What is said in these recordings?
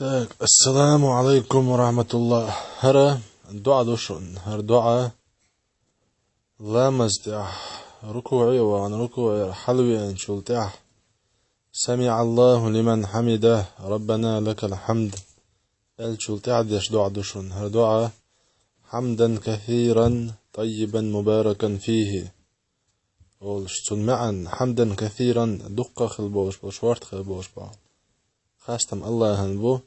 السلام عليكم ورحمة الله. هرا الدعاء دوشون هر دعاء لا مزدع ركوعي وعن ركوعي حلوي ان شلتع. سمع الله لمن حمده ربنا لك الحمد. الشلتع ديش دعاء دوشون هر دعاء حمدا كثيرا طيبا مباركا فيه. والشتون معا حمدا كثيرا دقة خلبوش بوشوارت خلبوش باو خاستم الله هنبو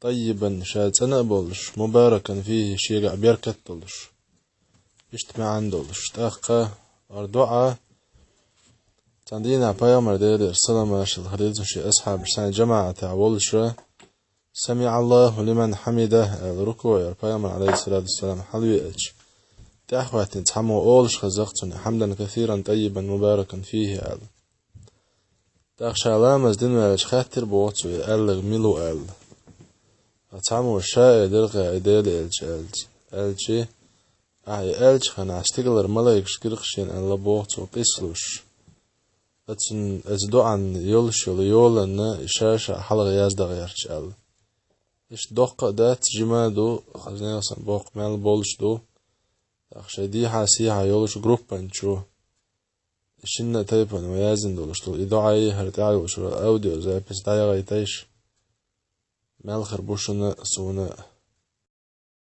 طيبا شاتنا بولش مباركا فيه شيء بركة بولش اجتماعا دولش تاقا أردعاء تندينا بيامر دير السلام عليكم الخليل شي أصحاب سنة جماعة تعولش سمع الله لمن حمده الركوع بيامر عليه الصلاة والسلام حلوي أج تأخوات تحمو أولش خزقتني حمدا كثيرا طيبا مباركا فيه أل تأخشى لامز دين مالش خاتر بواتو ألغ ميلو أل أتعمو الشاي درغة إدالي ألجي أهي ألج خانا استقلر ملايك شكرخشين أن لبوغتو قيسلوش أتن أزدو عن يولش وليولن إشاشة حلغ يازدغ يرش أل إش دوقة دات جمادو خزنيغ سنبوق مال بولش دو أخشى دي حاسيها يولش جروبان شو إشنا تايبان ويازن دولش دول إدعاي هرتعي وشو أوديو زي بس دايا غيتايش مال خربوشنا سونا